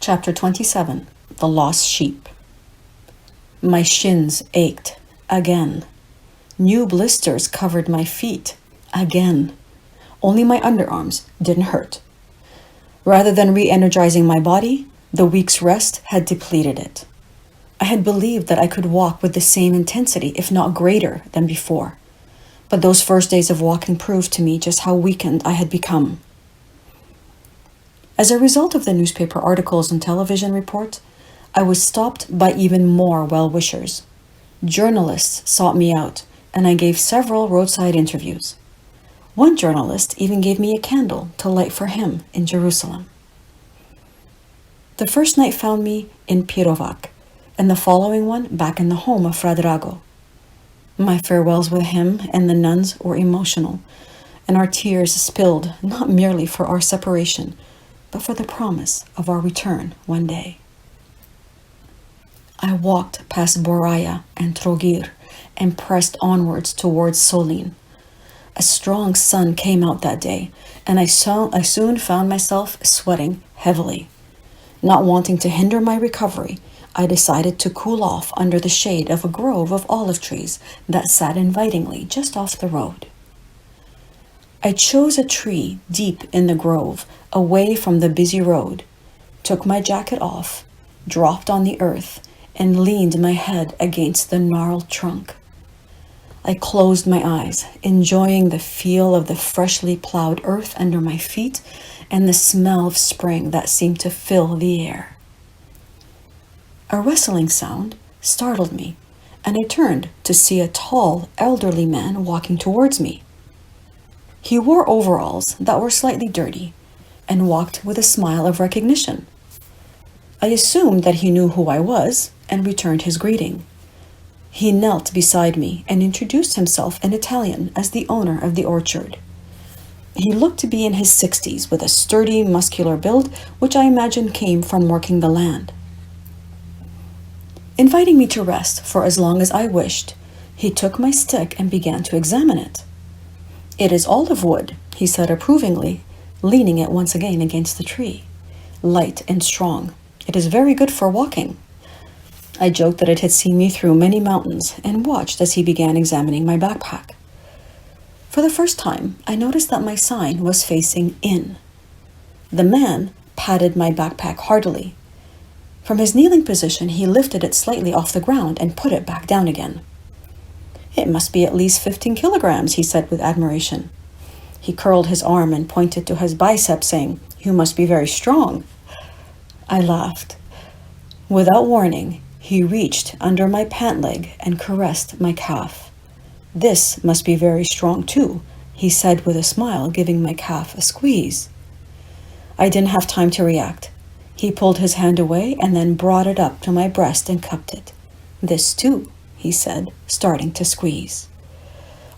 Chapter 27. The Lost Sheep. My shins ached again. New blisters covered my feet again. Only my underarms didn't hurt. Rather than re-energizing my body, the week's rest had depleted it. I had believed that I could walk with the same intensity, if not greater, than before. But those first days of walking proved to me just how weakened I had become. As a result of the newspaper articles and television reports, I was stopped by even more well-wishers. Journalists sought me out, and I gave several roadside interviews. One journalist even gave me a candle to light for him in Jerusalem. The first night found me in Pirovac, and the following one back in the home of Fra Drago. My farewells with him and the nuns were emotional, and our tears spilled not merely for our separation, but for the promise of our return one day. I walked past Boraya and Trogir and pressed onwards towards Solin. A strong sun came out that day, and I soon found myself sweating heavily. Not wanting to hinder my recovery, I decided to cool off under the shade of a grove of olive trees that sat invitingly just off the road. I chose a tree deep in the grove, away from the busy road, took my jacket off, dropped on the earth, and leaned my head against the gnarled trunk. I closed my eyes, enjoying the feel of the freshly plowed earth under my feet and the smell of spring that seemed to fill the air. A rustling sound startled me, and I turned to see a tall, elderly man walking towards me. He wore overalls that were slightly dirty and walked with a smile of recognition. I assumed that he knew who I was and returned his greeting. He knelt beside me and introduced himself in Italian as the owner of the orchard. He looked to be in his 60s with a sturdy, muscular build, which I imagine came from working the land. Inviting me to rest for as long as I wished, he took my stick and began to examine it. "It is olive wood," he said approvingly, leaning it once again against the tree. "Light and strong. It is very good for walking." I joked that it had seen me through many mountains and watched as he began examining my backpack. For the first time, I noticed that my sign was facing in. The man patted my backpack heartily. From his kneeling position, he lifted it slightly off the ground and put it back down again. "It must be at least 15 kilograms, he said with admiration. He curled his arm and pointed to his bicep, saying, "You must be very strong." I laughed. Without warning, he reached under my pant leg and caressed my calf. "This must be very strong too," he said with a smile, giving my calf a squeeze. I didn't have time to react. He pulled his hand away and then brought it up to my breast and cupped it. "This too," he said, starting to squeeze.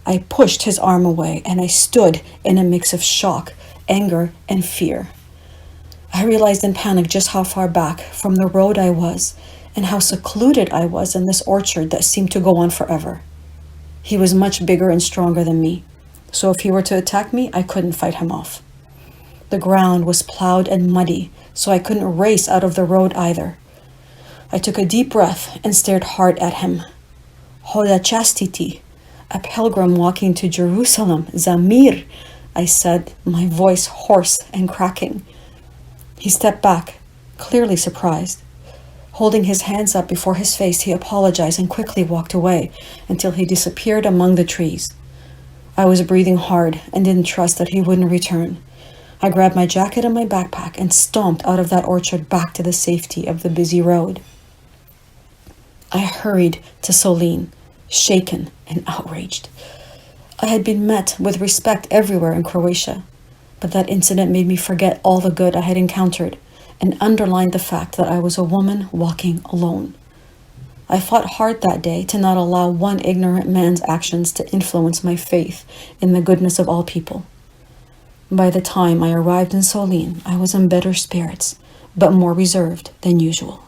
I pushed his arm away and I stood in a mix of shock, anger, and fear. I realized in panic just how far back from the road I was and how secluded I was in this orchard that seemed to go on forever. He was much bigger and stronger than me, so if he were to attack me, I couldn't fight him off. The ground was plowed and muddy, so I couldn't race out of the road either. I took a deep breath and stared hard at him. "Hoda chastity, a pilgrim walking to Jerusalem, Zamir," I said, my voice hoarse and cracking. He stepped back, clearly surprised. Holding his hands up before his face, he apologized and quickly walked away until he disappeared among the trees. I was breathing hard and didn't trust that he wouldn't return. I grabbed my jacket and my backpack and stomped out of that orchard back to the safety of the busy road. I hurried to Solin, shaken and outraged. I had been met with respect everywhere in Croatia, but that incident made me forget all the good I had encountered and underlined the fact that I was a woman walking alone. I fought hard that day to not allow one ignorant man's actions to influence my faith in the goodness of all people. By the time I arrived in Solin, I was in better spirits, but more reserved than usual.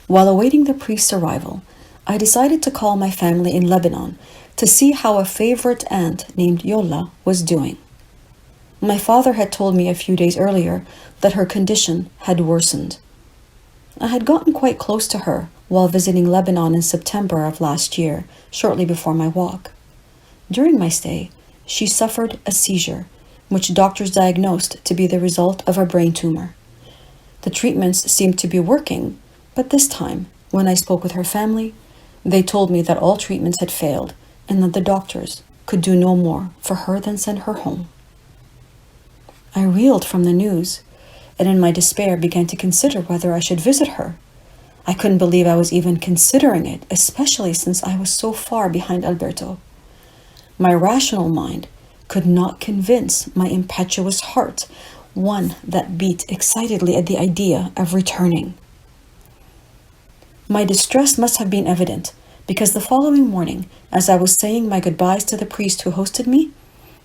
While awaiting the priest's arrival, I decided to call my family in Lebanon to see how a favorite aunt named Yola was doing. My father had told me a few days earlier that her condition had worsened. I had gotten quite close to her while visiting Lebanon in September of last year, shortly before my walk. During my stay, she suffered a seizure, which doctors diagnosed to be the result of a brain tumor. The treatments seemed to be working, but this time, when I spoke with her family, they told me that all treatments had failed and that the doctors could do no more for her than send her home. I reeled from the news, and in my despair began to consider whether I should visit her. I couldn't believe I was even considering it, especially since I was so far behind Alberto. My rational mind could not convince my impetuous heart, one that beat excitedly at the idea of returning. My distress must have been evident, because the following morning, as I was saying my goodbyes to the priest who hosted me,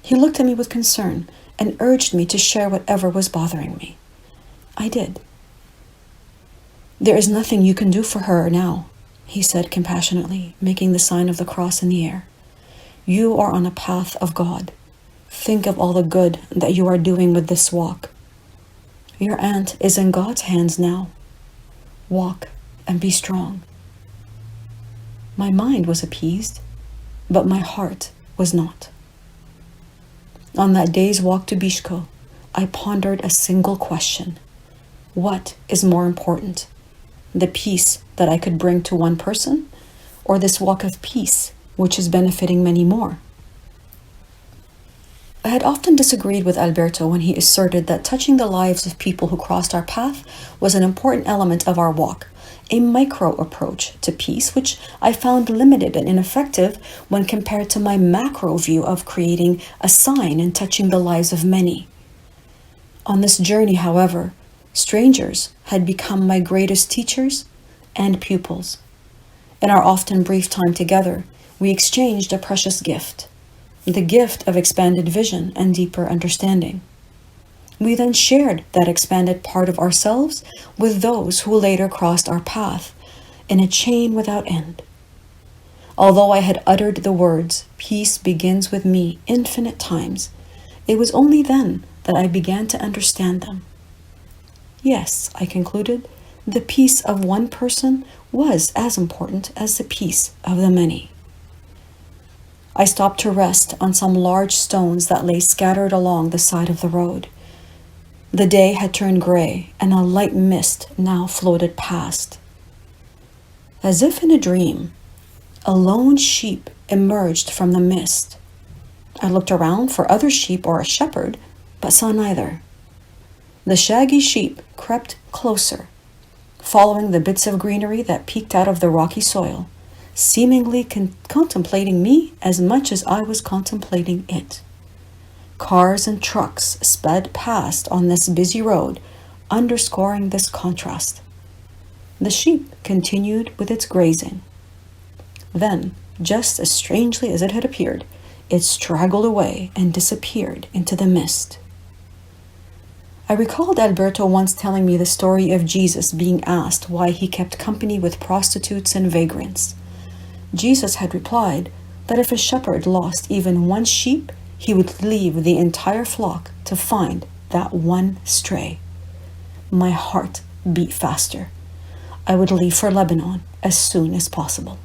he looked at me with concern and urged me to share whatever was bothering me. I did. "There is nothing you can do for her now," he said compassionately, making the sign of the cross in the air. "You are on a path of God. Think of all the good that you are doing with this walk. Your aunt is in God's hands now. Walk and be strong." My mind was appeased, but my heart was not. On that day's walk to Bishko, I pondered a single question. What is more important, the peace that I could bring to one person, or this walk of peace which is benefiting many more? I had often disagreed with Alberto when he asserted that touching the lives of people who crossed our path was an important element of our walk, a micro approach to peace which I found limited and ineffective when compared to my macro view of creating a sign and touching the lives of many. On this journey, however, strangers had become my greatest teachers and pupils. In our often brief time together, we exchanged a precious gift, the gift of expanded vision and deeper understanding. We then shared that expanded part of ourselves with those who later crossed our path in a chain without end. Although I had uttered the words, "Peace begins with me," infinite times, it was only then that I began to understand them. Yes, I concluded, the peace of one person was as important as the peace of the many. I stopped to rest on some large stones that lay scattered along the side of the road. The day had turned gray, and a light mist now floated past. As if in a dream, a lone sheep emerged from the mist. I looked around for other sheep or a shepherd, but saw neither. The shaggy sheep crept closer, following the bits of greenery that peeked out of the rocky soil, seemingly contemplating me as much as I was contemplating it. Cars and trucks sped past on this busy road, underscoring this contrast. The sheep continued with its grazing. Then, just as strangely as it had appeared, it straggled away and disappeared into the mist. I recalled Alberto once telling me the story of Jesus being asked why he kept company with prostitutes and vagrants. Jesus had replied that if a shepherd lost even one sheep, he would leave the entire flock to find that one stray. My heart beat faster. I would leave for Lebanon as soon as possible.